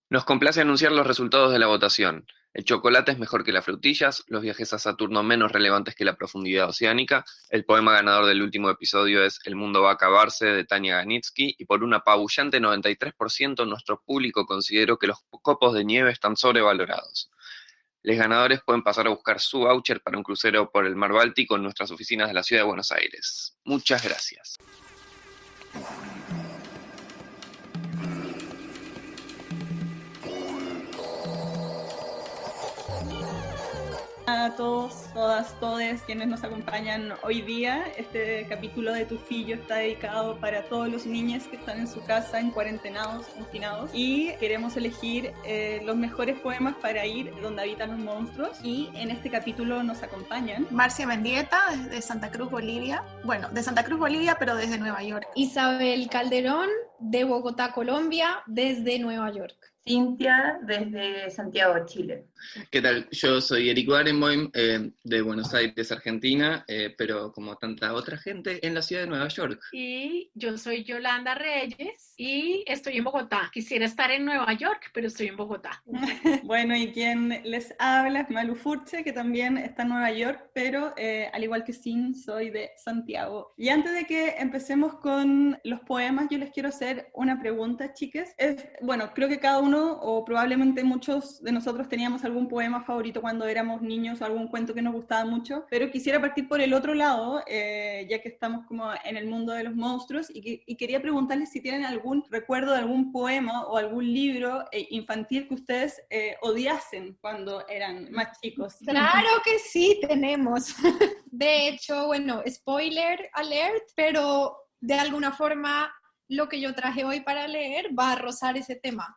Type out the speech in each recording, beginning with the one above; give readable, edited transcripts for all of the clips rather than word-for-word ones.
Nos complace anunciar los resultados de la votación. El chocolate es mejor que las frutillas, los viajes a Saturno menos relevantes que la profundidad oceánica, el poema ganador del último episodio es El mundo va a acabarse de Tania Ganitsky y por un apabullante 93% nuestro público consideró que los copos de nieve están sobrevalorados. Los ganadores pueden pasar a buscar su voucher para un crucero por el mar Báltico en nuestras oficinas de la ciudad de Buenos Aires. Muchas gracias. A todos, todas, todes quienes nos acompañan hoy día. Este capítulo de Tufillo está dedicado para todos los niños que están en su casa, en cuarentenados, confinados, y queremos elegir los mejores poemas para ir donde habitan los monstruos. Y en este capítulo nos acompañan Marcia Mendieta, desde Santa Cruz, Bolivia. Bueno, de Santa Cruz, Bolivia, pero desde Nueva York. Isabel Calderón, de Bogotá, Colombia, desde Nueva York. Cintia, desde Santiago, Chile. ¿Qué tal? Yo soy Eric Barenboim, de Buenos Aires, Argentina, pero como tanta otra gente, en la ciudad de Nueva York. Y yo soy Yolanda Reyes y estoy en Bogotá. Quisiera estar en Nueva York, pero estoy en Bogotá. Bueno, y quien les habla es Malu Furche, que también está en Nueva York, pero al igual que Sin, soy de Santiago. Y antes de que empecemos con los poemas, yo les quiero hacer una pregunta, chiques. Bueno, creo que cada uno, o probablemente muchos de nosotros teníamos algún poema favorito cuando éramos niños, o algún cuento que nos gustaba mucho, pero quisiera partir por el otro lado, ya que estamos como en el mundo de los monstruos, y quería preguntarles si tienen algún recuerdo de algún poema o algún libro infantil que ustedes odiasen cuando eran más chicos. Claro que sí, tenemos. De hecho, bueno, spoiler alert, pero de alguna forma lo que yo traje hoy para leer va a rozar ese tema,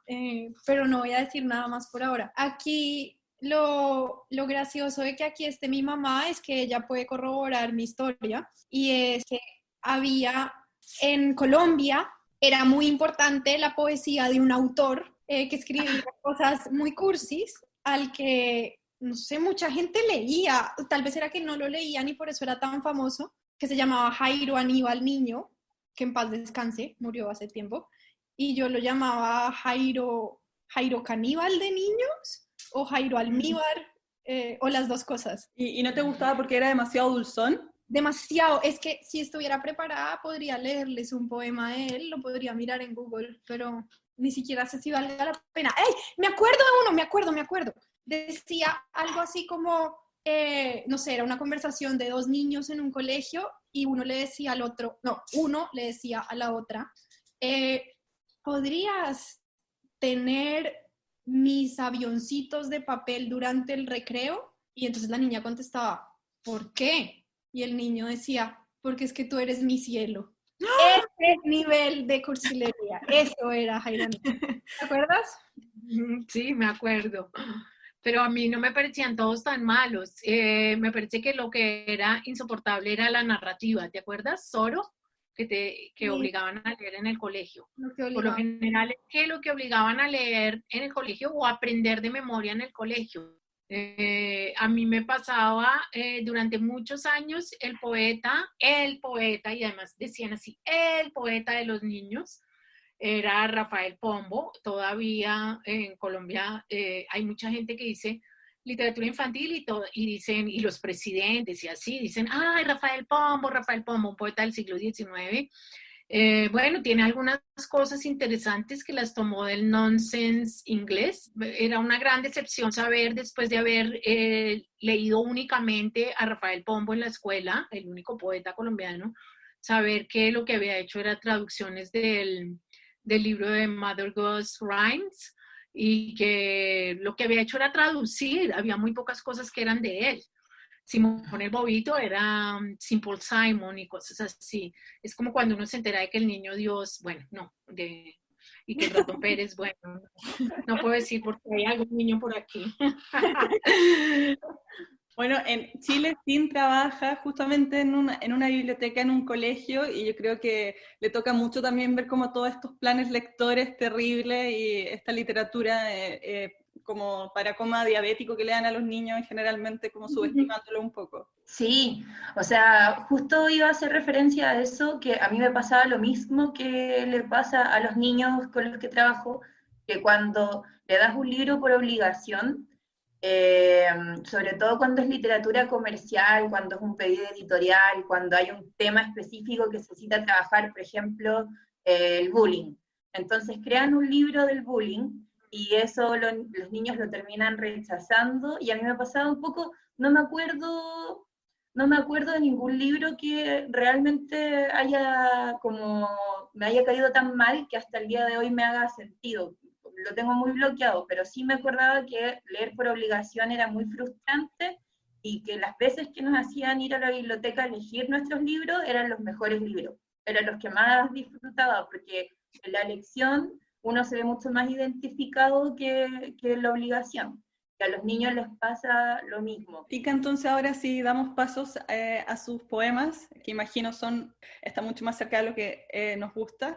pero no voy a decir nada más por ahora. Aquí lo gracioso de que aquí esté mi mamá es que ella puede corroborar mi historia, y es que había en Colombia, era muy importante la poesía de un autor que escribía cosas muy cursis, al que, no sé, mucha gente leía, tal vez era que no lo leían y por eso era tan famoso, que se llamaba Jairo Aníbal Niño, que en paz descanse, murió hace tiempo, y yo lo llamaba Jairo Caníbal de niños, o Jairo Almíbar, o las dos cosas. ¿Y no te gustaba porque era demasiado dulzón? Demasiado, es que si estuviera preparada podría leerles un poema de él, lo podría mirar en Google, pero ni siquiera sé si valga la pena. ¡Ey! Me acuerdo de uno, me acuerdo. Decía algo así como, no sé, era una conversación de dos niños en un colegio y uno le decía al otro, no, uno le decía a la otra, ¿podrías tener mis avioncitos de papel durante el recreo? Y entonces la niña contestaba, ¿por qué? Y el niño decía, porque es que tú eres mi cielo. Ese nivel de cursilería, eso era Jairo. ¿Te acuerdas? Sí, me acuerdo. Pero a mí no me parecían todos tan malos. Me parece que lo que era insoportable era la narrativa. ¿Te acuerdas? Zorro, que Sí. obligaban a leer en el colegio. Por lo Obligaba. general es que lo que obligaban a leer en el colegio o aprender de memoria en el colegio. A mí me pasaba durante muchos años el poeta, y además decían así, el poeta de los niños, era Rafael Pombo. Todavía en Colombia hay mucha gente que dice literatura infantil y dicen, y los presidentes y así, dicen, ay, Rafael Pombo, un poeta del siglo XIX. Bueno, tiene algunas cosas interesantes que las tomó del nonsense inglés. Era una gran decepción saber, después de haber leído únicamente a Rafael Pombo en la escuela, el único poeta colombiano, saber que lo que había hecho era traducciones del libro de Mother Goose Rhymes, y que lo que había hecho era traducir, había muy pocas cosas que eran de él. Simón el Bobito era Simple Simon y cosas así. Es como cuando uno se entera de que el niño Dios, bueno, no, y que el ratón Pérez, bueno, no puedo decir porque hay algún niño por aquí. Bueno, en Chile Sin trabaja justamente en una biblioteca, en un colegio, y yo creo que le toca mucho también ver como todos estos planes lectores terribles y esta literatura como para coma diabético que le dan a los niños, generalmente como subestimándolo un poco. Sí, o sea, justo iba a hacer referencia a eso, que a mí me pasaba lo mismo que le pasa a los niños con los que trabajo, que cuando le das un libro por obligación, sobre todo cuando es literatura comercial, cuando es un pedido editorial, cuando hay un tema específico que necesita trabajar, por ejemplo, el bullying. Entonces crean un libro del bullying y eso los niños lo terminan rechazando, y a mí me ha pasado un poco, no me acuerdo de ningún libro que realmente me haya caído tan mal que hasta el día de hoy me haga sentido. Lo tengo muy bloqueado, pero sí me acordaba que leer por obligación era muy frustrante y que las veces que nos hacían ir a la biblioteca a elegir nuestros libros eran los mejores libros, eran los que más disfrutaba, porque en la elección uno se ve mucho más identificado que en la obligación. Que a los niños les pasa lo mismo. Tika, entonces ahora sí damos pasos a sus poemas, que imagino está mucho más cerca de lo que nos gusta.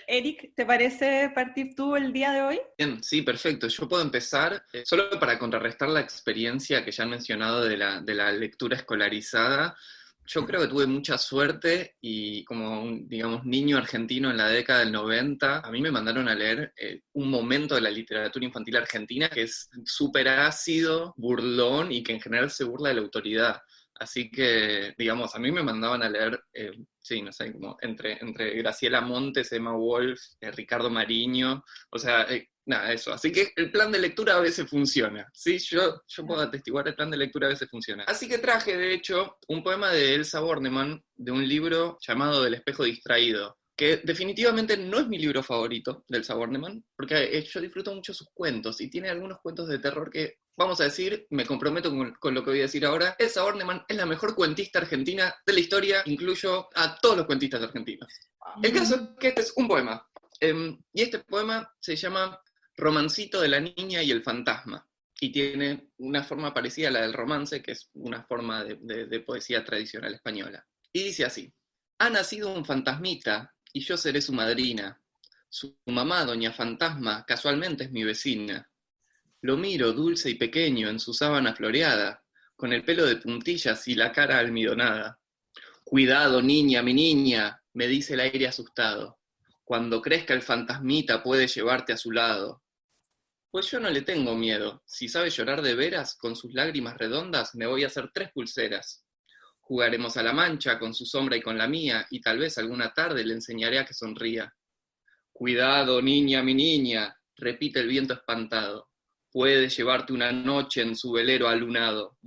Eric, ¿te parece partir tú el día de hoy? Bien, sí, perfecto. Yo puedo empezar solo para contrarrestar la experiencia que ya han mencionado de la lectura escolarizada. Yo creo que tuve mucha suerte y como un, digamos, niño argentino en la década del 90, a mí me mandaron a leer un momento de la literatura infantil argentina que es súper ácido, burlón y que en general se burla de la autoridad. Así que, digamos, a mí me mandaban a leer, sí, no sé, como entre Graciela Montes, Emma Wolf, Ricardo Mariño, o sea, nada, eso. Así que el plan de lectura a veces funciona, ¿sí? Yo puedo atestiguar, el plan de lectura a veces funciona. Así que traje, de hecho, un poema de Elsa Bornemann, de un libro llamado Del espejo distraído, que definitivamente no es mi libro favorito de Elsa Bornemann, porque yo disfruto mucho sus cuentos, y tiene algunos cuentos de terror que, vamos a decir, me comprometo con lo que voy a decir ahora, Elsa Bornemann es la mejor cuentista argentina de la historia, incluyo a todos los cuentistas argentinos. El caso es que este es un poema, y este poema se llama Romancito de la niña y el fantasma, y tiene una forma parecida a la del romance, que es una forma de poesía tradicional española. Y dice así: ha nacido un fantasmita, y yo seré su madrina. Su mamá, doña Fantasma, casualmente es mi vecina. Lo miro dulce y pequeño en su sábana floreada, con el pelo de puntillas y la cara almidonada. Cuidado, niña, mi niña, me dice el aire asustado. Cuando crezca el fantasmita puede llevarte a su lado. Pues yo no le tengo miedo. Si sabe llorar de veras, con sus lágrimas redondas me voy a hacer 3 pulseras. Jugaremos a la mancha con su sombra y con la mía, y tal vez alguna tarde le enseñaré a que sonría. Cuidado, niña, mi niña, repite el viento espantado. Puede llevarte una noche en su velero alunado.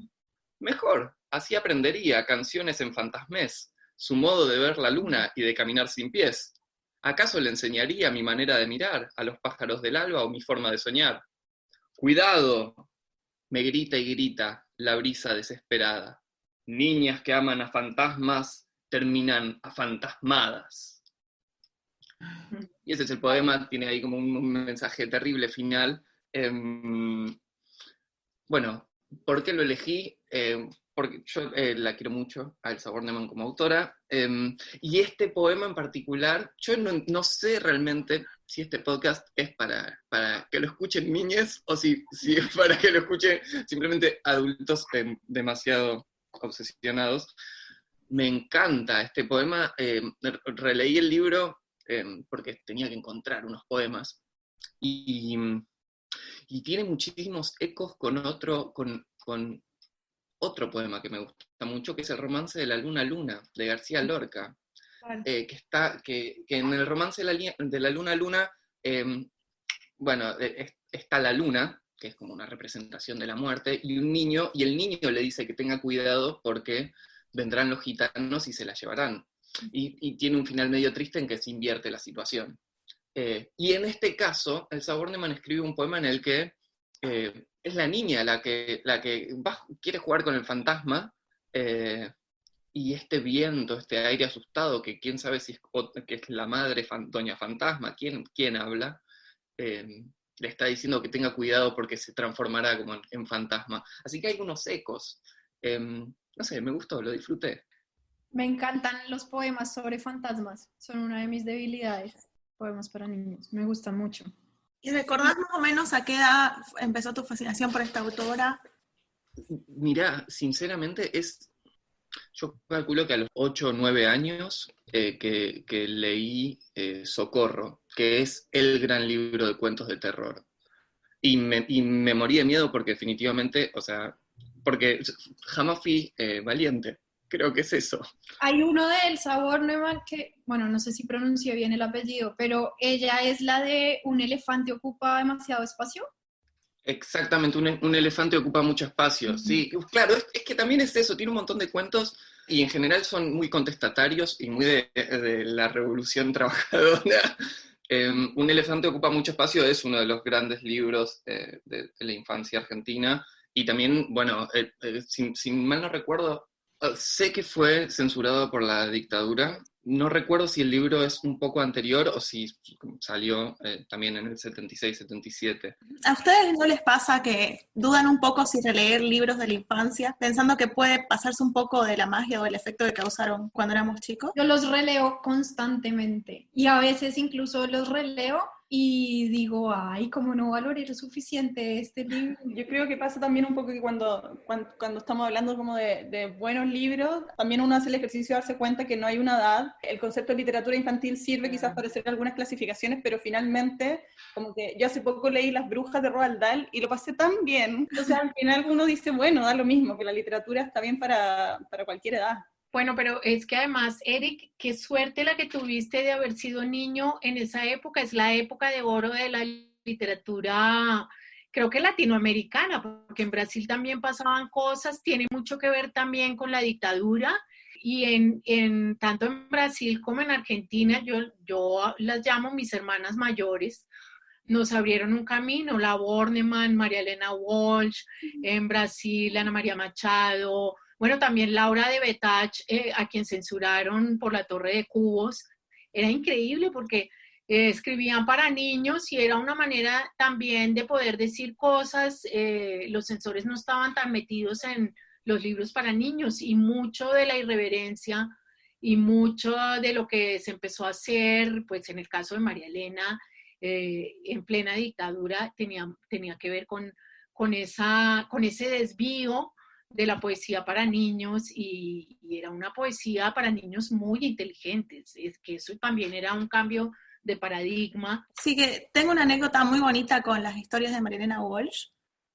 Mejor, así aprendería canciones en fantasmés, su modo de ver la luna y de caminar sin pies. ¿Acaso le enseñaría mi manera de mirar a los pájaros del alba o mi forma de soñar? ¡Cuidado!, me grita y grita la brisa desesperada. Niñas que aman a fantasmas terminan afantasmadas. Y ese es el poema, tiene ahí como un mensaje terrible final. Bueno, ¿por qué lo elegí? Porque yo la quiero mucho, a Elsa Bornemann como autora, y este poema en particular, yo no sé realmente si este podcast es para que lo escuchen niñas o si es para que lo escuchen simplemente adultos demasiado obsesionados. Me encanta este poema, releí el libro porque tenía que encontrar unos poemas, y tiene muchísimos ecos con otro poema que me gusta mucho, que es el Romance de la Luna Luna, de García Lorca. Que en el Romance de la Luna Luna, bueno, está la luna, que es como una representación de la muerte, y el niño le dice que tenga cuidado porque vendrán los gitanos y se la llevarán. Y tiene un final medio triste en que se invierte la situación. Y en este caso, Elsa Bornemann escribe un poema en el que es la niña la que quiere jugar con el fantasma, y este viento, este aire asustado, que quién sabe si que es la madre doña Fantasma, quién habla, le está diciendo que tenga cuidado porque se transformará como en fantasma. Así que hay unos ecos. No sé, me gustó, lo disfruté. Me encantan los poemas sobre fantasmas, son una de mis debilidades. Poemas para niños, me gustan mucho. ¿Y recordás más o menos a qué edad empezó tu fascinación por esta autora? Mirá, sinceramente yo calculo que a los 8 o 9 años que leí Socorro. que es el gran libro de cuentos de terror. Y me morí de miedo porque definitivamente, o sea, porque jamás fui valiente. Creo que es eso. Hay uno de Elsa Bornemann que, bueno, no sé si pronuncié bien el apellido, pero ella es la de un elefante ocupa demasiado espacio. Exactamente, un elefante ocupa mucho espacio, sí. Claro, es que también es eso, tiene un montón de cuentos y en general son muy contestatarios y muy de la revolución trabajadora. Un elefante ocupa mucho espacio es uno de los grandes libros de la infancia argentina y también, bueno, si mal no recuerdo, sé que fue censurado por la dictadura. No recuerdo si el libro es un poco anterior o si salió también en el 76, 77. ¿A ustedes no les pasa que dudan un poco si releer libros de la infancia, pensando que puede pasarse un poco de la magia o el efecto que causaron cuando éramos chicos? Yo los releo constantemente y a veces incluso los releo y digo, ay, cómo no valoré lo suficiente este libro. Yo creo que pasa también un poco que cuando estamos hablando como de buenos libros, también uno hace el ejercicio de darse cuenta que no hay una edad. El concepto de literatura infantil sirve quizás para hacer algunas clasificaciones, pero finalmente, como que yo hace poco leí Las Brujas de Roald Dahl y lo pasé tan bien. Entonces al final uno dice, bueno, da lo mismo, que la literatura está bien para cualquier edad. Bueno, pero es que además, Eric, qué suerte la que tuviste de haber sido niño en esa época, es la época de oro de la literatura, creo que latinoamericana, porque en Brasil también pasaban cosas, tiene mucho que ver también con la dictadura, y tanto en Brasil como en Argentina, yo las llamo mis hermanas mayores, nos abrieron un camino, la Bornemann, María Elena Walsh, en Brasil, Ana María Machado, bueno, también Laura de Betach, a quien censuraron por la Torre de Cubos. Era increíble porque escribían para niños y era una manera también de poder decir cosas. Los censores no estaban tan metidos en los libros para niños y mucho de la irreverencia y mucho de lo que se empezó a hacer, pues en el caso de María Elena, en plena dictadura, tenía que ver con ese desvío de la poesía para niños y era una poesía para niños muy inteligentes, es que eso también era un cambio de paradigma. Sí, que tengo una anécdota muy bonita con las historias de María Elena Walsh,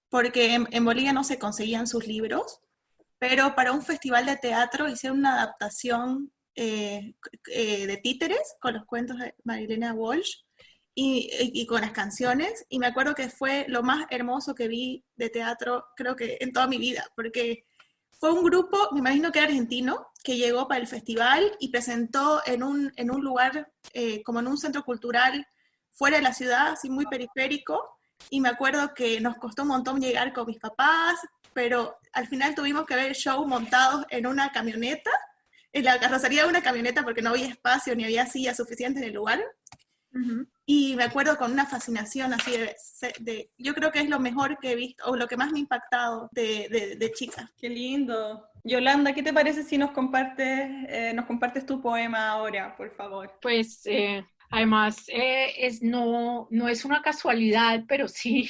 porque en Bolivia no se conseguían sus libros, pero para un festival de teatro hicieron una adaptación de títeres con los cuentos de María Elena Walsh y con las canciones, y me acuerdo que fue lo más hermoso que vi de teatro, creo que en toda mi vida, porque fue un grupo, me imagino que era argentino, que llegó para el festival y presentó en un lugar, como en un centro cultural, fuera de la ciudad, así muy periférico, y me acuerdo que nos costó un montón llegar con mis papás, pero al final tuvimos que ver el show montados en una camioneta, en la carrocería de una camioneta, porque no había espacio ni había sillas suficientes en el lugar. Uh-huh. Y me acuerdo con una fascinación así yo creo que es lo mejor que he visto, o lo que más me ha impactado de chica. Qué lindo. Yolanda, ¿qué te parece si nos compartes tu poema ahora, por favor? Pues además no es una casualidad, pero sí,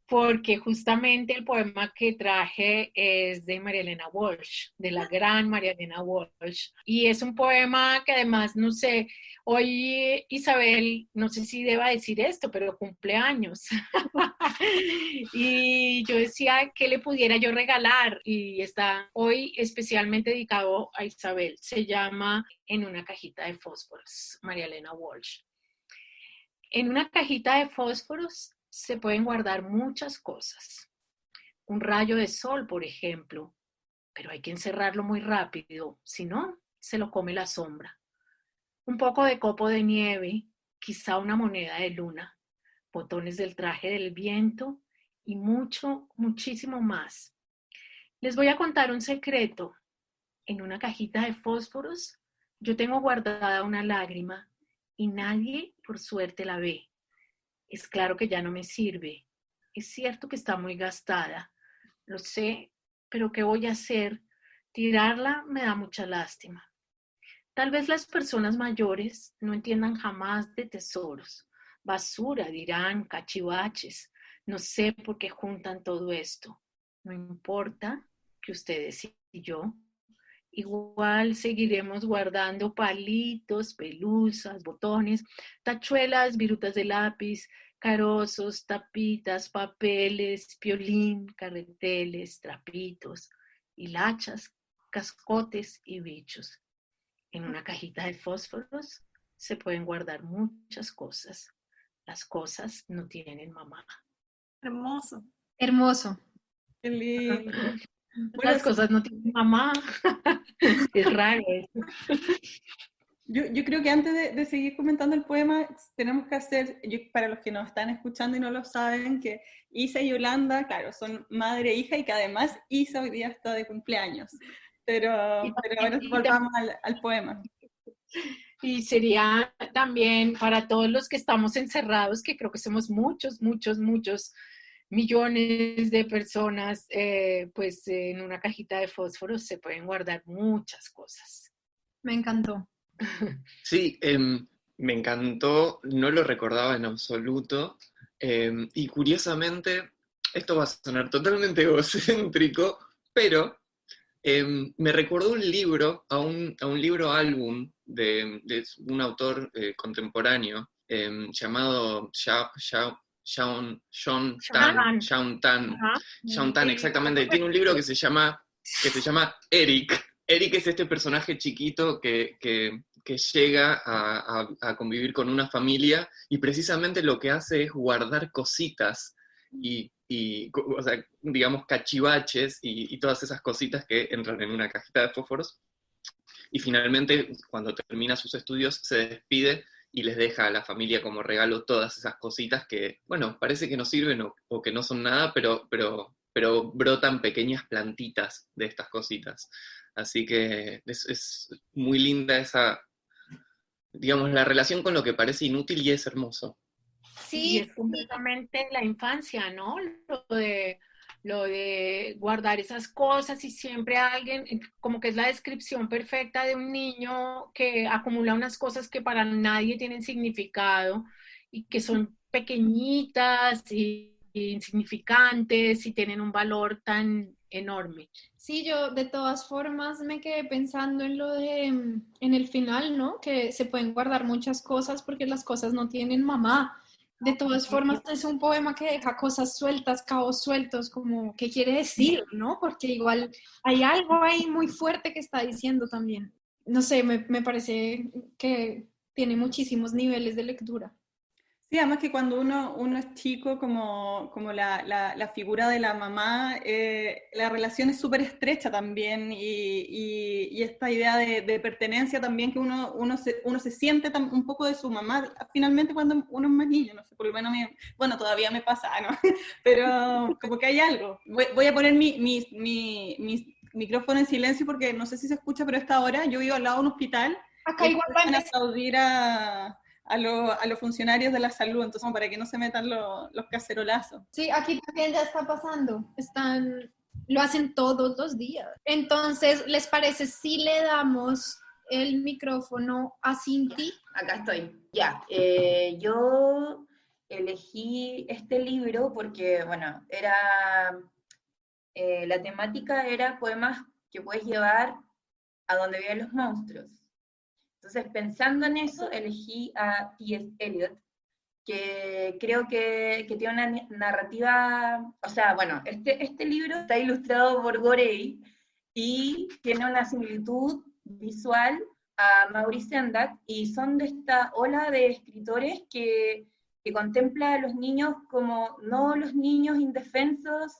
porque justamente el poema que traje es de María Elena Walsh, de la gran María Elena Walsh. Y es un poema que además, no sé, hoy Isabel, no sé si deba decir esto, pero cumple años. Y yo decía que le pudiera yo regalar y está hoy especialmente dedicado a Isabel. Se llama En una cajita de fósforos, María Elena Walsh. En una cajita de fósforos se pueden guardar muchas cosas. Un rayo de sol, por ejemplo, pero hay que encerrarlo muy rápido, si no, se lo come la sombra. Un poco de copo de nieve, quizá una moneda de luna, botones del traje del viento y mucho, muchísimo más. Les voy a contar un secreto. En una cajita de fósforos yo tengo guardada una lágrima y nadie, por suerte, la ve. Es claro que ya no me sirve. Es cierto que está muy gastada. Lo sé, pero ¿qué voy a hacer? Tirarla me da mucha lástima. Tal vez las personas mayores no entiendan jamás de tesoros. Basura, dirán, cachivaches. No sé por qué juntan todo esto. No importa que ustedes y yo igual seguiremos guardando palitos, pelusas, botones, tachuelas, virutas de lápiz, carozos, tapitas, papeles, piolín, carreteles, trapitos, hilachas, cascotes y bichos. En una cajita de fósforos se pueden guardar muchas cosas. Las cosas no tienen mamá. Hermoso. Hermoso. Qué lindo. Las cosas no tienen mamá. Es raro eso. Yo creo que antes de seguir comentando el poema, tenemos que hacer, para los que nos están escuchando y no lo saben, que Isa y Yolanda, claro, son madre e hija, y que además Isa hoy día está de cumpleaños. Pero ahora volvamos al poema. Y sería también para todos los que estamos encerrados, que creo que somos muchos millones de personas, pues en una cajita de fósforos se pueden guardar muchas cosas. Me encantó. Sí, me encantó, no lo recordaba en absoluto, y curiosamente, esto va a sonar totalmente egocéntrico, pero me recordó un libro, a un libro álbum de un autor contemporáneo llamado Shaun Tan, exactamente. Tiene un libro que se llama Eric. Eric es este personaje chiquito que llega a convivir con una familia y precisamente lo que hace es guardar cositas y o sea, digamos, cachivaches y todas esas cositas que entran en una cajita de fósforos. Y finalmente, cuando termina sus estudios, se despide y les deja a la familia como regalo todas esas cositas que, bueno, parece que no sirven o que no son nada, pero brotan pequeñas plantitas de estas cositas. Así que es muy linda esa, digamos, la relación con lo que parece inútil y es hermoso. Sí, y es completamente la infancia, ¿no? Lo de guardar esas cosas y siempre alguien, como que es la descripción perfecta de un niño que acumula unas cosas que para nadie tienen significado y que son pequeñitas y insignificantes y tienen un valor tan enorme. Sí, yo de todas formas me quedé pensando en lo de, en el final, ¿no? Que se pueden guardar muchas cosas porque las cosas no tienen mamá. De todas formas, es un poema que deja cosas sueltas, cabos sueltos, como qué quiere decir, ¿no? Porque igual hay algo ahí muy fuerte que está diciendo también. No sé, me parece que tiene muchísimos niveles de lectura. Sí, además que cuando uno es chico, como la figura de la mamá, la relación es súper estrecha también y esta idea de pertenencia también que uno se siente un poco de su mamá finalmente cuando uno es más niño, no sé, por lo menos bueno, todavía me pasa, ¿no? Pero como que hay algo. Voy a poner mi micrófono en silencio porque no sé si se escucha, pero a esta hora yo vivo al lado de un hospital. Acá igual van a aplaudir a los funcionarios de la salud, entonces para que no se metan los cacerolazos. Sí, aquí también ya está pasando, lo hacen todos los días. Entonces, ¿les parece si le damos el micrófono a Cinti? Acá estoy, ya. Yo elegí este libro porque, bueno, la temática era poemas que puedes llevar a donde viven los monstruos. Entonces, pensando en eso, elegí a T.S. Eliot, que creo que tiene una narrativa, o sea, bueno, este libro está ilustrado por Gorey y tiene una similitud visual a Maurice Sendak, y son de esta ola de escritores que contempla a los niños como no los niños indefensos,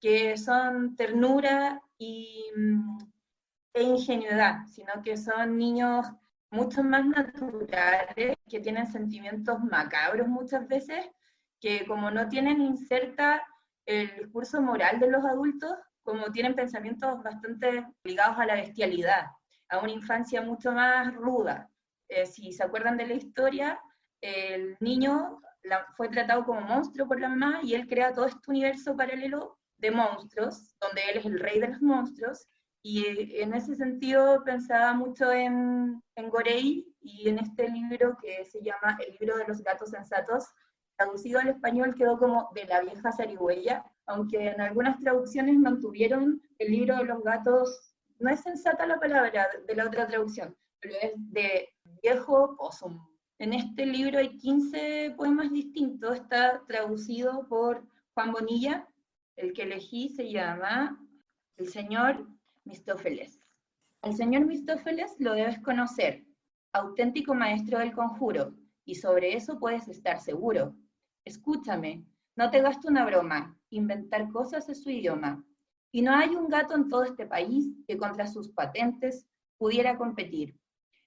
que son ternura e ingenuidad, sino que son niños mucho más naturales, que tienen sentimientos macabros muchas veces, que como no tienen inserta el discurso moral de los adultos, como tienen pensamientos bastante ligados a la bestialidad, a una infancia mucho más ruda. Si se acuerdan de la historia, el niño fue tratado como monstruo por la mamá y él crea todo este universo paralelo de monstruos, donde él es el rey de los monstruos. Y en ese sentido pensaba mucho en Gorey y en este libro que se llama El libro de los gatos sensatos. Traducido al español quedó como De la vieja zarigüeya, aunque en algunas traducciones mantuvieron El libro de los gatos no es sensata la palabra de la otra traducción, pero es de viejo possum. En este libro hay 15 poemas distintos, está traducido por Juan Bonilla. El que elegí se llama El señor Mistófeles. Al señor Mistófeles lo debes conocer, auténtico maestro del conjuro, y sobre eso puedes estar seguro. Escúchame, no te gasto una broma, inventar cosas es su idioma, y no hay un gato en todo este país que contra sus patentes pudiera competir.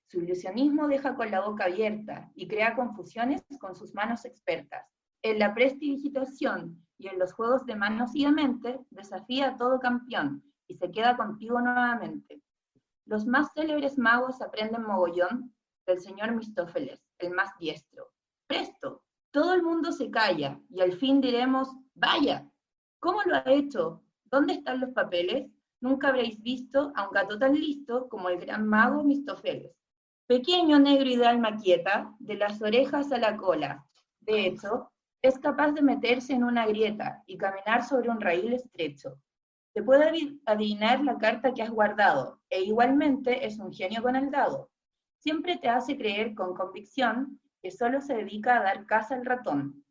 Su ilusionismo deja con la boca abierta y crea confusiones con sus manos expertas. En la prestidigitación y en los juegos de manos y de mente desafía a todo campeón y se queda contigo nuevamente. Los más célebres magos aprenden mogollón del señor Mistófeles, el más diestro. ¡Presto! Todo el mundo se calla y al fin diremos, ¡vaya! ¿Cómo lo ha hecho? ¿Dónde están los papeles? Nunca habréis visto a un gato tan listo como el gran mago Mistófeles. Pequeño, negro y de alma quieta, de las orejas a la cola. De hecho, es capaz de meterse en una grieta y caminar sobre un raíl estrecho. Te puede adivinar la carta que has guardado, e igualmente es un genio con el dado. Siempre te hace creer con convicción que solo se dedica a dar caza al ratón.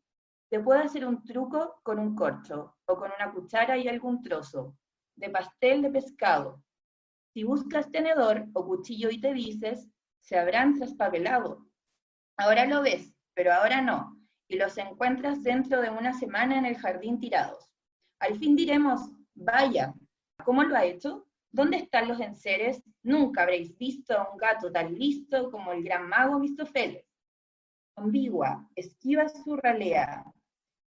Te puede hacer un truco con un corcho, o con una cuchara y algún trozo, de pastel de pescado. Si buscas tenedor o cuchillo y te dices, se habrán traspapelado. Ahora lo ves, pero ahora no, y los encuentras dentro de una semana en el jardín tirados. Al fin diremos, vaya, ¿cómo lo ha hecho? ¿Dónde están los enseres? Nunca habréis visto a un gato tan listo como el gran mago Mistófeles. Ambigua, esquiva su ralea.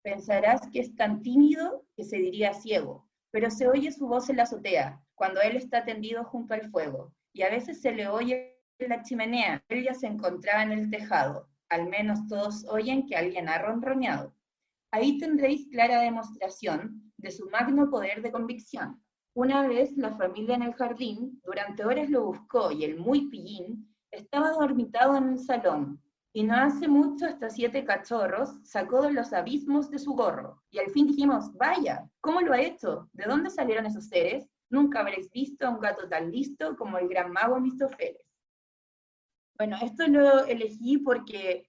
Pensarás que es tan tímido que se diría ciego, pero se oye su voz en la azotea, cuando él está tendido junto al fuego, y a veces se le oye en la chimenea. Él ya se encontraba en el tejado. Al menos todos oyen que alguien ha ronroneado. Ahí tendréis clara demostración de su magno poder de convicción. Una vez la familia en el jardín, durante horas lo buscó y el muy pillín estaba dormitado en el salón, y no hace mucho hasta 7 cachorros sacó de los abismos de su gorro. Y al fin dijimos, vaya, ¿cómo lo ha hecho? ¿De dónde salieron esos seres? Nunca habréis visto a un gato tan listo como el gran mago Mistófeles. Bueno, esto lo elegí porque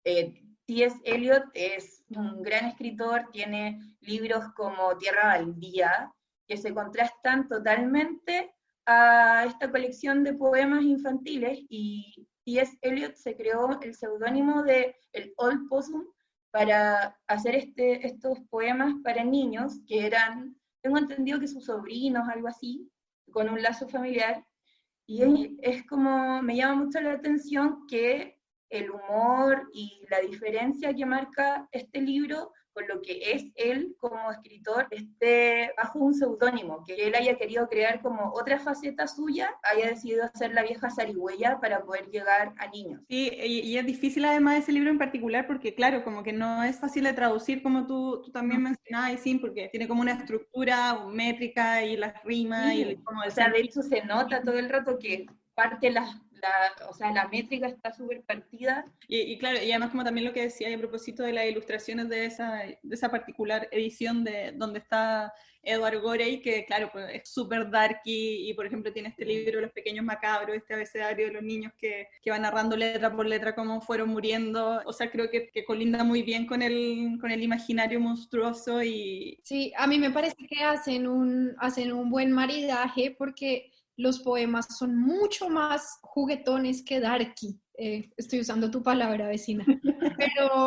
T.S. Eliot es un gran escritor, tiene libros como Tierra Baldía, que se contrastan totalmente a esta colección de poemas infantiles, y T.S. Eliot se creó el seudónimo de el Old Possum para hacer estos poemas para niños, que eran, tengo entendido que sus sobrinos, algo así, con un lazo familiar. Y es como, me llama mucho la atención que el humor y la diferencia que marca este libro con lo que es él como escritor esté bajo un seudónimo, que él haya querido crear como otra faceta suya, haya decidido hacer la vieja zarigüeya para poder llegar a niños. Sí, y es difícil además ese libro en particular porque claro, como que no es fácil de traducir como tú también mencionabas, y sí, porque tiene como una estructura métrica y las rimas, Sí, y como o sea, de hecho se nota todo el rato que parte o sea, la métrica está súper partida. Y claro, y además como también lo que decía a propósito de las ilustraciones de esa particular edición de donde está Edward Gorey, que claro, pues es súper darky, y por ejemplo tiene este libro Los Pequeños Macabros, este abecedario de los niños que va narrando letra por letra cómo fueron muriendo. O sea, creo que colinda muy bien con el imaginario monstruoso. Y sí, a mí me parece que hacen un buen maridaje, porque los poemas son mucho más juguetones que darky. Estoy usando tu palabra, vecina.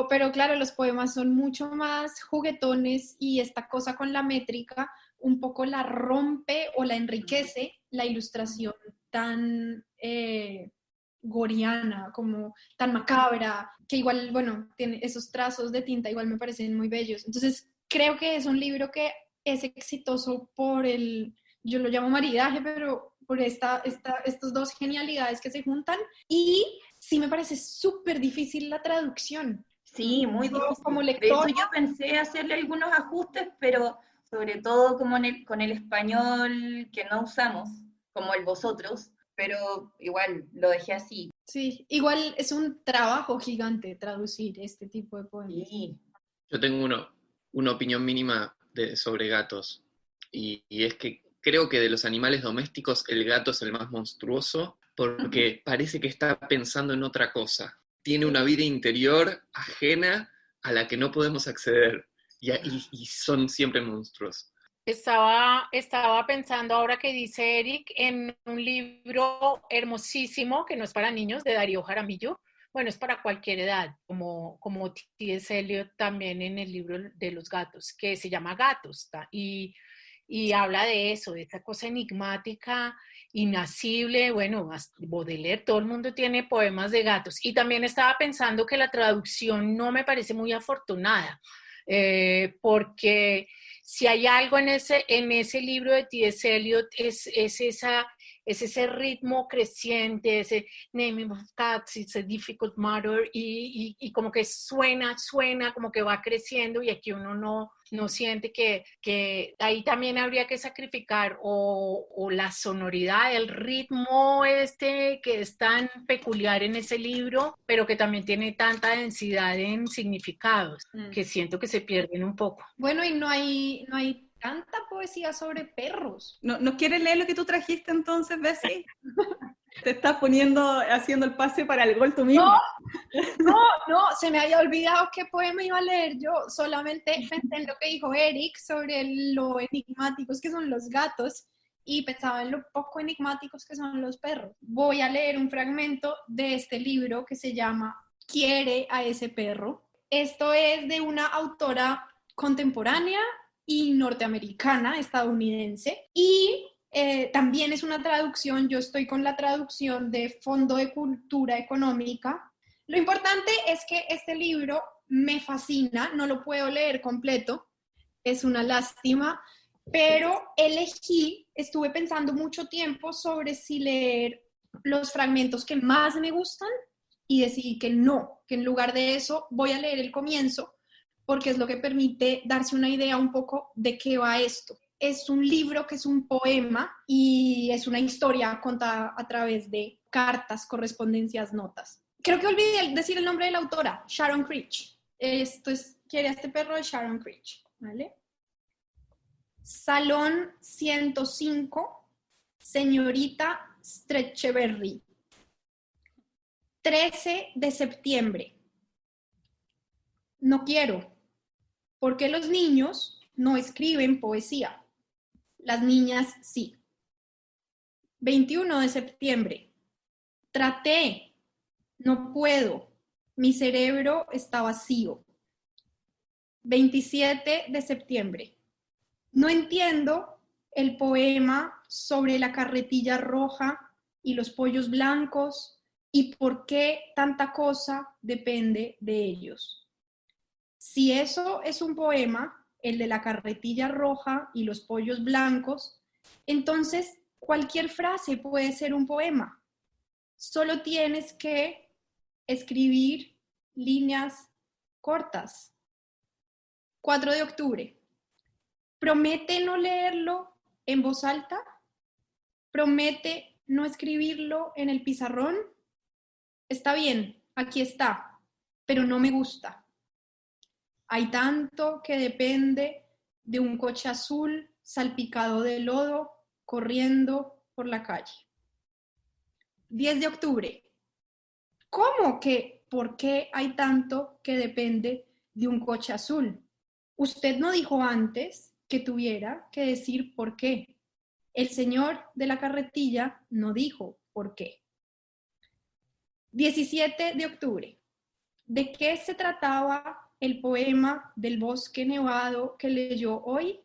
Pero claro, los poemas son mucho más juguetones, y esta cosa con la métrica un poco la rompe o la enriquece la ilustración tan goriana, como tan macabra, que igual, bueno, tiene esos trazos de tinta, igual me parecen muy bellos. Entonces, creo que es un libro que es exitoso por yo lo llamo maridaje, pero por estos dos genialidades que se juntan, y sí me parece súper difícil la traducción. Sí, muy difícil. Como De lectora, hecho, yo pensé hacerle algunos ajustes, pero sobre todo como con el español que no usamos, como el vosotros, pero igual lo dejé así. sí, igual es un trabajo gigante traducir este tipo de poemas. Sí. Yo tengo una opinión mínima sobre gatos, y es que creo que de los animales domésticos el gato es el más monstruoso, porque parece que está pensando en otra cosa. Tiene una vida interior ajena a la que no podemos acceder, y son siempre monstruos. Estaba pensando ahora que dice Eric en un libro hermosísimo que no es para niños, de Darío Jaramillo. Bueno, es para cualquier edad, como T.S. Eliot también en el libro de los gatos, que se llama Gatos, y habla de eso, de esta cosa enigmática, inacible. Bueno, Baudelaire, todo el mundo tiene poemas de gatos. Y también estaba pensando que la traducción no me parece muy afortunada, porque si hay algo en ese libro de T.S. Eliot es ese ritmo creciente, ese naming of cats, it's a difficult matter, y como que suena, como que va creciendo, y aquí uno no siente que ahí también habría que sacrificar o la sonoridad, el ritmo que es tan peculiar en ese libro, pero que también tiene tanta densidad en significados, que siento que se pierden un poco. Bueno, y no hay tanta poesía sobre perros. ¿No quieres leer lo que tú trajiste entonces, Bessie? Te estás haciendo el pase para el gol tú mismo. No, se me había olvidado qué poema iba a leer yo. Solamente pensé en lo que dijo Eric sobre lo enigmáticos que son los gatos y pensaba en lo poco enigmáticos que son los perros. Voy a leer un fragmento de este libro que se llama Quiere a ese perro. Esto es de una autora contemporánea y norteamericana, estadounidense, y también es una traducción. Yo estoy con la traducción de Fondo de Cultura Económica. Lo importante es que este libro me fascina, no lo puedo leer completo, es una lástima, pero estuve pensando mucho tiempo sobre si leer los fragmentos que más me gustan y decidí que no, que en lugar de eso voy a leer el comienzo, porque es lo que permite darse una idea un poco de qué va esto. Es un libro que es un poema y es una historia contada a través de cartas, correspondencias, notas. Creo que olvidé decir el nombre de la autora, Sharon Creech. Esto es Quiere a este perro, de Sharon Creech, ¿vale? Salón 105, señorita Stretcheberry. 13 de septiembre. No quiero. ¿Por qué los niños no escriben poesía? Las niñas sí. 21 de septiembre. Traté. No puedo. Mi cerebro está vacío. 27 de septiembre. No entiendo el poema sobre la carretilla roja y los pollos blancos y por qué tanta cosa depende de ellos. Si eso es un poema, el de la carretilla roja y los pollos blancos, entonces cualquier frase puede ser un poema. Solo tienes que escribir líneas cortas. 4 de octubre. ¿Promete no leerlo en voz alta? ¿Promete no escribirlo en el pizarrón? Está bien, aquí está, pero no me gusta. Hay tanto que depende de un coche azul salpicado de lodo corriendo por la calle. 10 de octubre. ¿Cómo que por qué hay tanto que depende de un coche azul? Usted no dijo antes que tuviera que decir por qué. El señor de la carretilla no dijo por qué. 17 de octubre. ¿De qué se trataba el poema del bosque nevado que leyó hoy?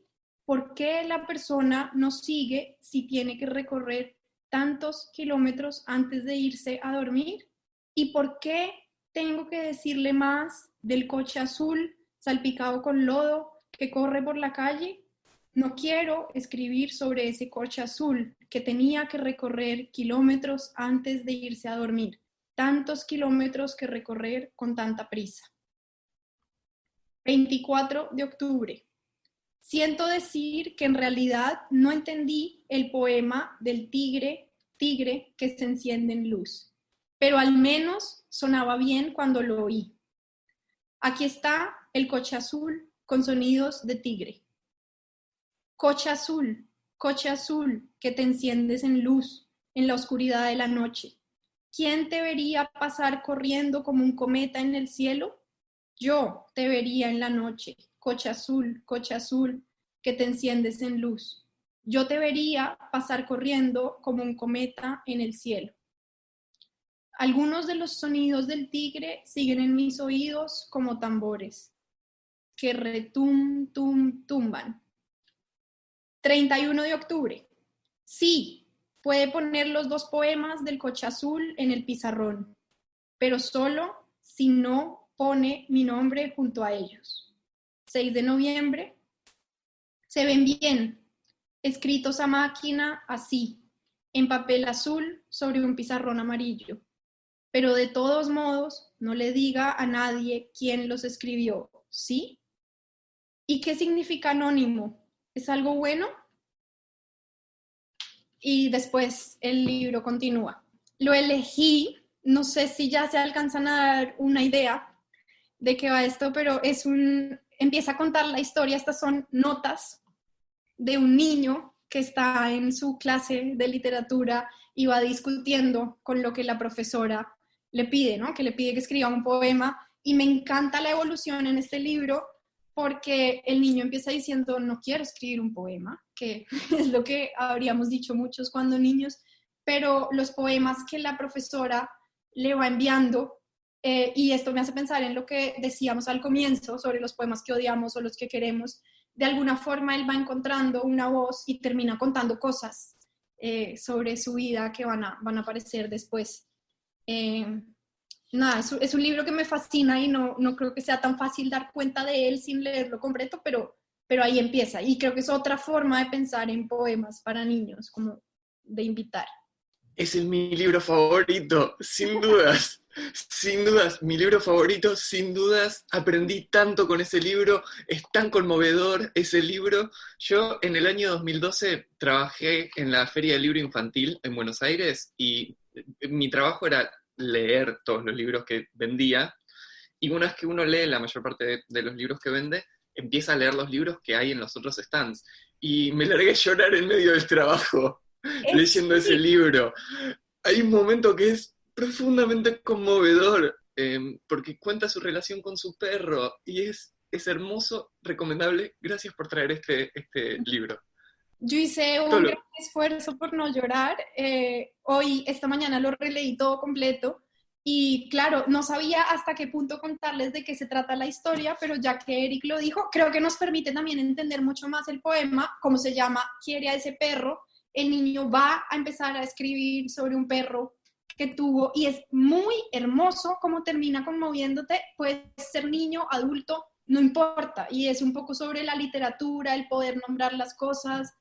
¿Por qué la persona no sigue si tiene que recorrer tantos kilómetros antes de irse a dormir? ¿Y por qué tengo que decirle más del coche azul salpicado con lodo que corre por la calle? No quiero escribir sobre ese coche azul que tenía que recorrer kilómetros antes de irse a dormir. Tantos kilómetros que recorrer con tanta prisa. 24 de octubre. Siento decir que en realidad no entendí el poema del tigre que se enciende en luz, pero al menos sonaba bien cuando lo oí. Aquí está el coche azul con sonidos de tigre. Coche azul, coche azul que te enciendes en luz en la oscuridad de la noche. ¿Quién te vería pasar corriendo como un cometa en el cielo? Yo te vería en la noche, coche azul que te enciendes en luz. Yo te vería pasar corriendo como un cometa en el cielo. Algunos de los sonidos del tigre siguen en mis oídos como tambores que tumban. 31 de octubre. Sí, puede poner los 2 poemas del coche azul en el pizarrón, pero solo si no pone mi nombre junto a ellos. 6 de noviembre. Se ven bien, escritos a máquina así, en papel azul sobre un pizarrón amarillo. Pero de todos modos, no le diga a nadie quién los escribió, ¿sí? ¿Y qué significa anónimo? ¿Es algo bueno? Y después el libro continúa. Lo elegí, no sé si ya se alcanzan a dar una idea de qué va esto, pero empieza a contar la historia. Estas son notas de un niño que está en su clase de literatura y va discutiendo con lo que la profesora le pide, ¿no? Que le pide que escriba un poema, y me encanta la evolución en este libro porque el niño empieza diciendo, no quiero escribir un poema, que es lo que habríamos dicho muchos cuando niños, pero los poemas que la profesora le va enviando, y esto me hace pensar en lo que decíamos al comienzo sobre los poemas que odiamos o los que queremos, de alguna forma él va encontrando una voz y termina contando cosas sobre su vida que van a aparecer después. Nada, es un libro que me fascina y no creo que sea tan fácil dar cuenta de él sin leerlo completo, pero ahí empieza. Y creo que es otra forma de pensar en poemas para niños, como de invitar. Es mi libro favorito, sin dudas. Sin dudas, mi libro favorito, sin dudas. Aprendí tanto con ese libro, es tan conmovedor ese libro. Yo en el año 2012 trabajé en la Feria del Libro Infantil en Buenos Aires y mi trabajo era leer todos los libros que vendía, y una vez que uno lee la mayor parte de los libros que vende, empieza a leer los libros que hay en los otros stands. Y me largué a llorar en medio del trabajo, leyendo ese libro. Hay un momento que es profundamente conmovedor, porque cuenta su relación con su perro, y es hermoso, recomendable. Gracias por traer este libro. Yo hice un gran esfuerzo por no llorar. Esta mañana lo releí todo completo y claro, no sabía hasta qué punto contarles de qué se trata la historia, pero ya que Eric lo dijo, creo que nos permite también entender mucho más el poema, cómo se llama, Quiere a ese perro. El niño va a empezar a escribir sobre un perro que tuvo y es muy hermoso cómo termina conmoviéndote. Puedes ser niño, adulto, no importa, y es un poco sobre la literatura, el poder nombrar las cosas.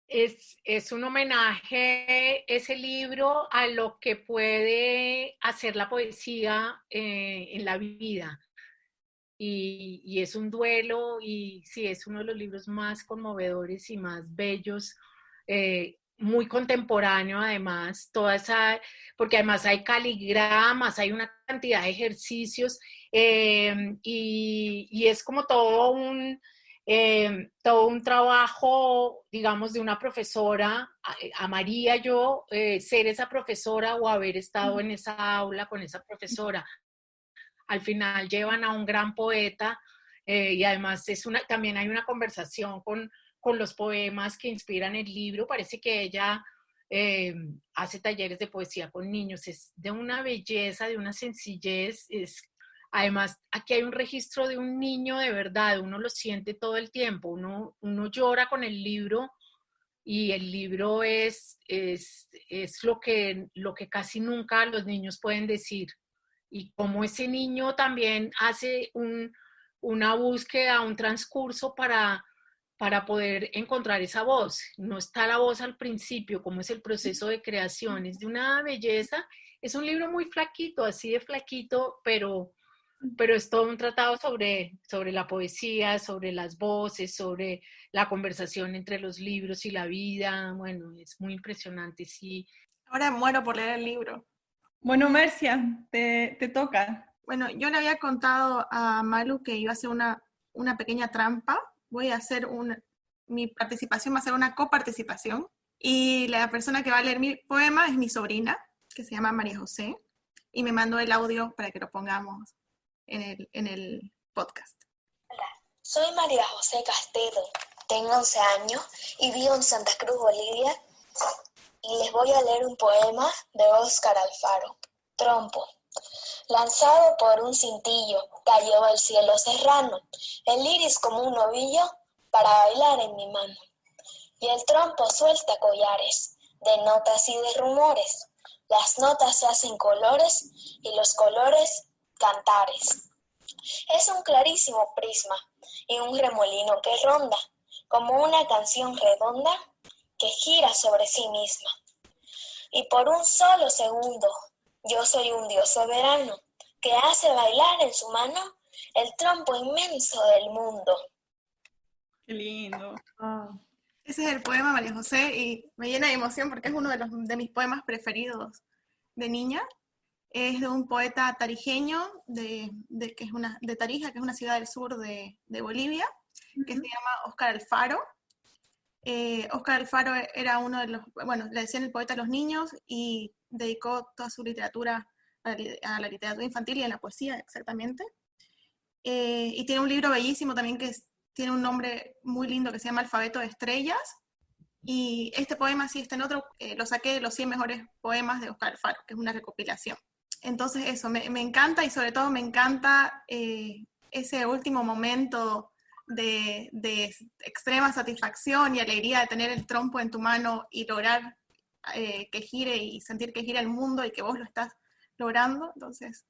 Es un homenaje, ese libro, a lo que puede hacer la poesía en la vida. Y es un duelo, y sí, es uno de los libros más conmovedores y más bellos, muy contemporáneo además, porque además hay caligramas, hay una cantidad de ejercicios, y es como todo un trabajo, digamos, de una profesora. Amaría yo ser esa profesora o haber estado en esa aula con esa profesora. Al final llevan a un gran poeta, y además también hay una conversación con los poemas que inspiran el libro. Parece que ella hace talleres de poesía con niños. Es de una belleza, de una sencillez. Además, aquí hay un registro de un niño de verdad, uno lo siente todo el tiempo, uno llora con el libro, y el libro es lo que casi nunca los niños pueden decir. Y como ese niño también hace una búsqueda, un transcurso para poder encontrar esa voz. No está la voz al principio, como es el proceso de creación. Es de una belleza. Es un libro muy flaquito, así de flaquito, pero es todo un tratado sobre la poesía, sobre las voces, sobre la conversación entre los libros y la vida. Bueno, es muy impresionante, sí. Ahora muero por leer el libro. Bueno, Mercia, te toca. Bueno, yo le había contado a Malu que iba a hacer una pequeña trampa. Voy a hacer mi participación va a ser una coparticipación. Y la persona que va a leer mi poema es mi sobrina, que se llama María José, y me mandó el audio para que lo pongamos en el podcast. Hola, soy María José Castedo, tengo 11 años y vivo en Santa Cruz, Bolivia, y les voy a leer un poema de Óscar Alfaro, Trompo. Lanzado por un cintillo, cayó del cielo serrano, el iris como un ovillo para bailar en mi mano. Y el trompo suelta collares de notas y de rumores. Las notas se hacen colores y los colores cantares. Es un clarísimo prisma y un remolino que ronda, como una canción redonda que gira sobre sí misma. Y por un solo segundo, yo soy un dios soberano que hace bailar en su mano el trompo inmenso del mundo. Qué lindo. Ese es el poema, María José, y me llena de emoción porque es uno de mis poemas preferidos de niña. Es de un poeta tarijeño de Tarija, que es una ciudad del sur de Bolivia, que se llama Óscar Alfaro. Óscar Alfaro era uno de los, bueno, le decían el poeta de los niños, y dedicó toda su literatura a la literatura infantil y a la poesía, exactamente. Y tiene un libro bellísimo también tiene un nombre muy lindo que se llama Alfabeto de Estrellas, y este poema sí está en otro, lo saqué de los 100 mejores poemas de Óscar Alfaro, que es una recopilación. Entonces eso, me encanta, y sobre todo me encanta ese último momento de extrema satisfacción y alegría de tener el trompo en tu mano y lograr que gire y sentir que gira el mundo y que vos lo estás logrando. Entonces,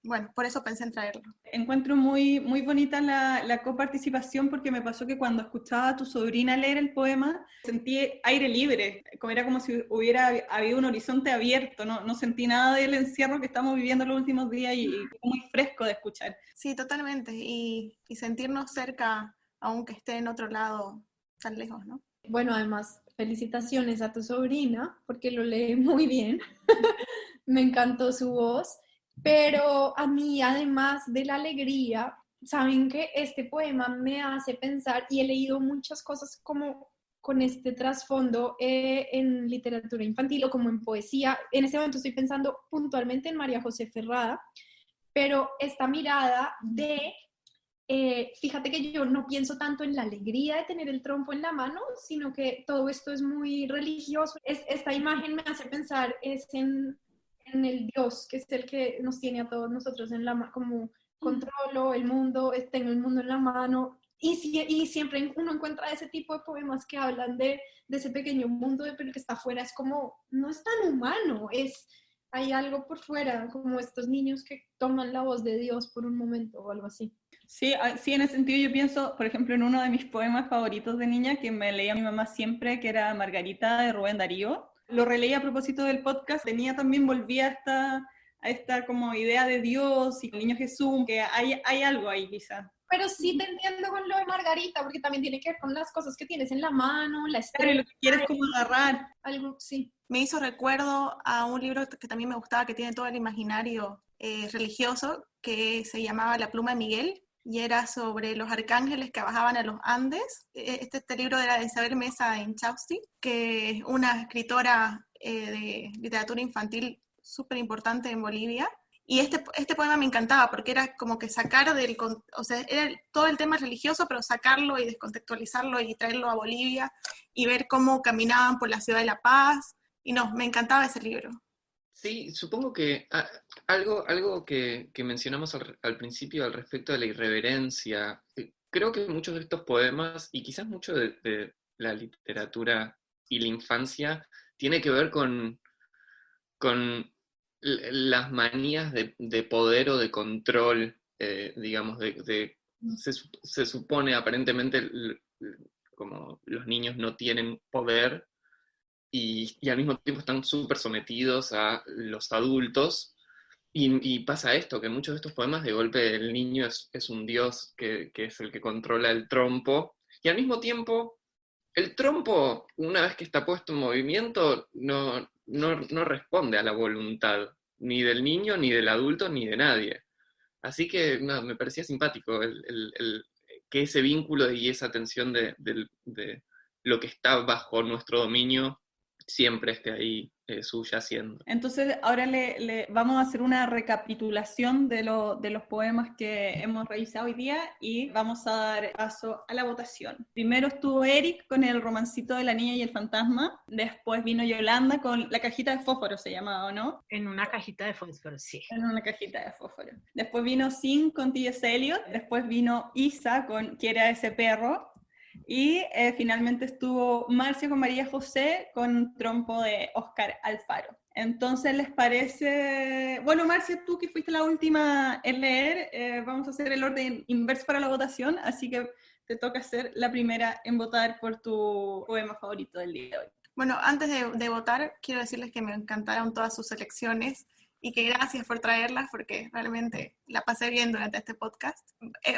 bueno, por eso pensé en traerlo. Encuentro muy, muy bonita la coparticipación, porque me pasó que cuando escuchaba a tu sobrina leer el poema, sentí aire libre, era como si hubiera habido un horizonte abierto, no sentí nada del encierro que estamos viviendo los últimos días, y muy fresco de escuchar. Sí, totalmente, y sentirnos cerca, aunque esté en otro lado tan lejos, ¿no? Bueno, además, felicitaciones a tu sobrina, porque lo lee muy bien. Me encantó su voz. Pero a mí, además de la alegría, saben que este poema me hace pensar, y he leído muchas cosas como con este trasfondo en literatura infantil o como en poesía. En este momento estoy pensando puntualmente en María José Ferrada, pero esta mirada de, fíjate que yo no pienso tanto en la alegría de tener el trompo en la mano, sino que todo esto es muy religioso. Esta imagen me hace pensar en el Dios, que es el que nos tiene a todos nosotros en la mano, como controlo el mundo, tengo el mundo en la mano, y siempre uno encuentra ese tipo de poemas que hablan de ese pequeño mundo, pero el que está afuera es como, no es tan humano, hay algo por fuera, como estos niños que toman la voz de Dios por un momento o algo así. Sí, en ese sentido yo pienso, por ejemplo, en uno de mis poemas favoritos de niña, que me leía mi mamá siempre, que era Margarita, de Rubén Darío. Lo releí a propósito del podcast. Tenía también, volvía a esta como idea de Dios y el niño Jesús, que hay algo ahí quizás. Pero sí te entiendo con lo de Margarita, porque también tiene que ver con las cosas que tienes en la mano, la estrella. Claro, lo que quieres como agarrar. Algo, sí. Me hizo recuerdo a un libro que también me gustaba, que tiene todo el imaginario religioso, que se llamaba La pluma de Miguel, y era sobre los arcángeles que bajaban a los Andes. Este libro era de Isabel Mesa Inchausti, que es una escritora de literatura infantil súper importante en Bolivia. Y este poema me encantaba porque era como que era todo el tema religioso, pero sacarlo y descontextualizarlo y traerlo a Bolivia y ver cómo caminaban por la ciudad de La Paz. Y me encantaba ese libro. Sí, supongo que algo que mencionamos al principio al respecto de la irreverencia, creo que muchos de estos poemas, y quizás mucho de la literatura y la infancia, tiene que ver con las manías de poder o de control, digamos, se supone aparentemente como los niños no tienen poder, y al mismo tiempo están súper sometidos a los adultos, y pasa esto, que en muchos de estos poemas de golpe el niño es un dios que es el que controla el trompo, y al mismo tiempo el trompo, una vez que está puesto en movimiento, no responde a la voluntad, ni del niño, ni del adulto, ni de nadie. Así que me parecía simpático que ese vínculo y esa tensión de lo que está bajo nuestro dominio siempre esté ahí subyaciendo. Entonces, ahora le vamos a hacer una recapitulación de los poemas que hemos revisado hoy día y vamos a dar paso a la votación. Primero estuvo Eric con el romancito de la niña y el fantasma, después vino Yolanda con la cajita de fósforo, se llamaba, ¿o no? En una cajita de fósforo, sí. En una cajita de fósforo. Después vino Sin con T.S. Eliot, después vino Isa con Quiere a ese perro, y finalmente estuvo Marcia con María José con Trompo de Óscar Alfaro. Entonces, ¿les parece? Bueno, Marcia, tú que fuiste la última en leer, vamos a hacer el orden inverso para la votación, así que te toca ser la primera en votar por tu poema favorito del día de hoy. Bueno, antes de votar, quiero decirles que me encantaron todas sus selecciones y que gracias por traerlas porque realmente la pasé bien durante este podcast.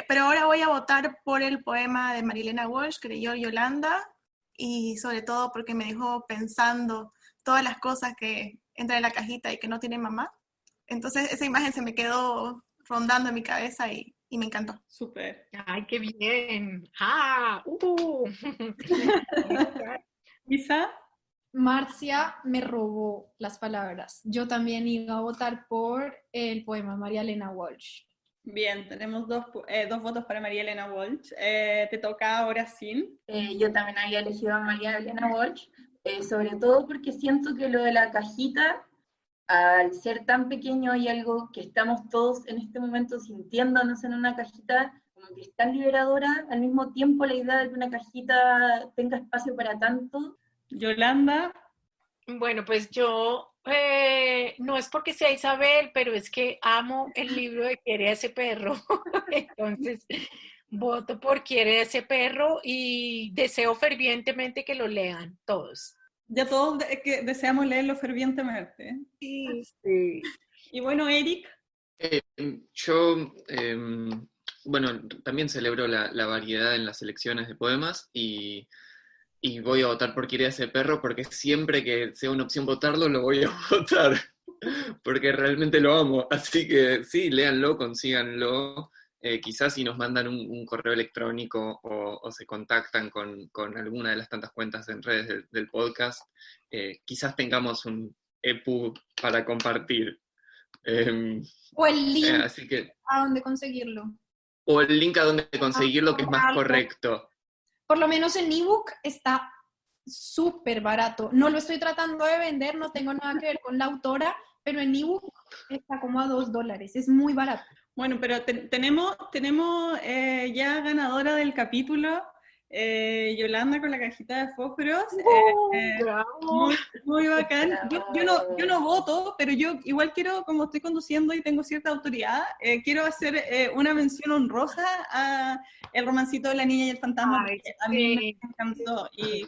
Pero ahora voy a votar por el poema de Marilena Walsh que leyó Yolanda y sobre todo porque me dejó pensando todas las cosas que entran en la cajita y que no tiene mamá. Entonces esa imagen se me quedó rondando en mi cabeza y me encantó. Súper. ¡Ay, qué bien! ¡Ah! Isa. Marcia me robó las palabras. Yo también iba a votar por el poema María Elena Walsh. Bien, tenemos dos votos para María Elena Walsh. Te toca ahora Sin. Yo también había elegido a María Elena Walsh, sobre todo porque siento que lo de la cajita, al ser tan pequeño y algo que estamos todos en este momento sintiéndonos en una cajita, como que es tan liberadora, al mismo tiempo la idea de que una cajita tenga espacio para tanto. Yolanda. Bueno, pues yo, no es porque sea Isabel, pero es que amo el libro de Quiere a ese perro. Entonces, voto por Quiere a ese perro y deseo fervientemente que lo lean todos. Ya todos que deseamos leerlo fervientemente. Sí. Sí. Y bueno, Eric. Yo, bueno, también celebro la variedad en las selecciones de poemas y voy a votar por Quiere a ese perro porque siempre que sea una opción votarlo, lo voy a votar, porque realmente lo amo. Así que sí, léanlo, consíganlo. Quizás si nos mandan un correo electrónico o se contactan con alguna de las tantas cuentas en redes del podcast, quizás tengamos un EPU para compartir. O el link así que, a dónde conseguirlo. o el link a donde conseguirlo, que es más correcto. Por lo menos en ebook está súper barato. No lo estoy tratando de vender, no tengo nada que ver con la autora, pero en ebook está como a $2. Es muy barato. Bueno, pero tenemos ya ganadora del capítulo, Yolanda con la cajita de fósforos. Muy bacán. Yo no voto, pero yo igual quiero, como estoy conduciendo y tengo cierta autoridad, quiero hacer una mención honrosa a El romancito de la niña y el fantasma, porque a mí me encantó. Y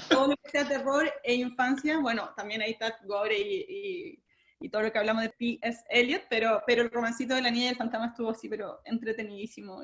todo lo que sea terror e infancia, bueno, también ahí está gore y todo lo que hablamos de T.S. Eliot, pero el romancito de la niña y el fantasma estuvo así, pero entretenidísimo.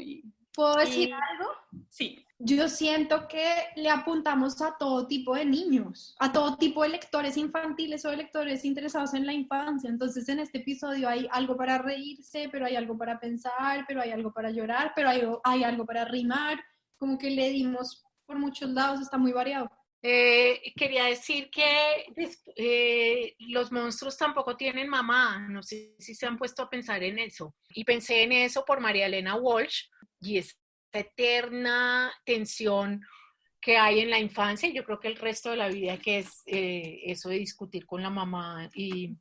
¿Puedo decir algo? Sí. Yo siento que le apuntamos a todo tipo de niños, a todo tipo de lectores infantiles o de lectores interesados en la infancia. Entonces en este episodio hay algo para reírse, pero hay algo para pensar, pero hay algo para llorar, pero hay algo para rimar. Como que le dimos por muchos lados, está muy variado. Quería decir que los monstruos tampoco tienen mamá, no sé si se han puesto a pensar en eso. Y pensé en eso por María Elena Walsh y esa eterna tensión que hay en la infancia, y yo creo que el resto de la vida, que es eso de discutir con la mamá y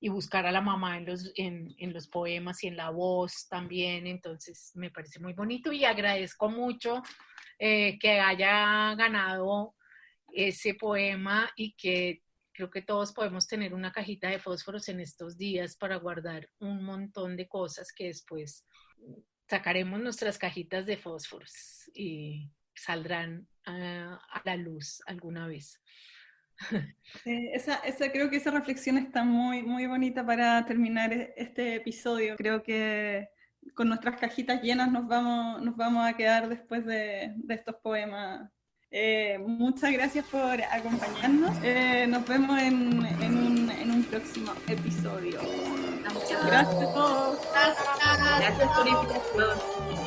buscar a la mamá en los poemas y en la voz también. Entonces me parece muy bonito y agradezco mucho que haya ganado ese poema y que creo que todos podemos tener una cajita de fósforos en estos días para guardar un montón de cosas que después sacaremos nuestras cajitas de fósforos y saldrán a la luz alguna vez. Creo que esa reflexión está muy, muy bonita para terminar este episodio. Creo que con nuestras cajitas llenas nos vamos a quedar después de estos poemas. Muchas gracias por acompañarnos. Nos vemos en un próximo episodio. Gracias a todos. Gracias por la invitación.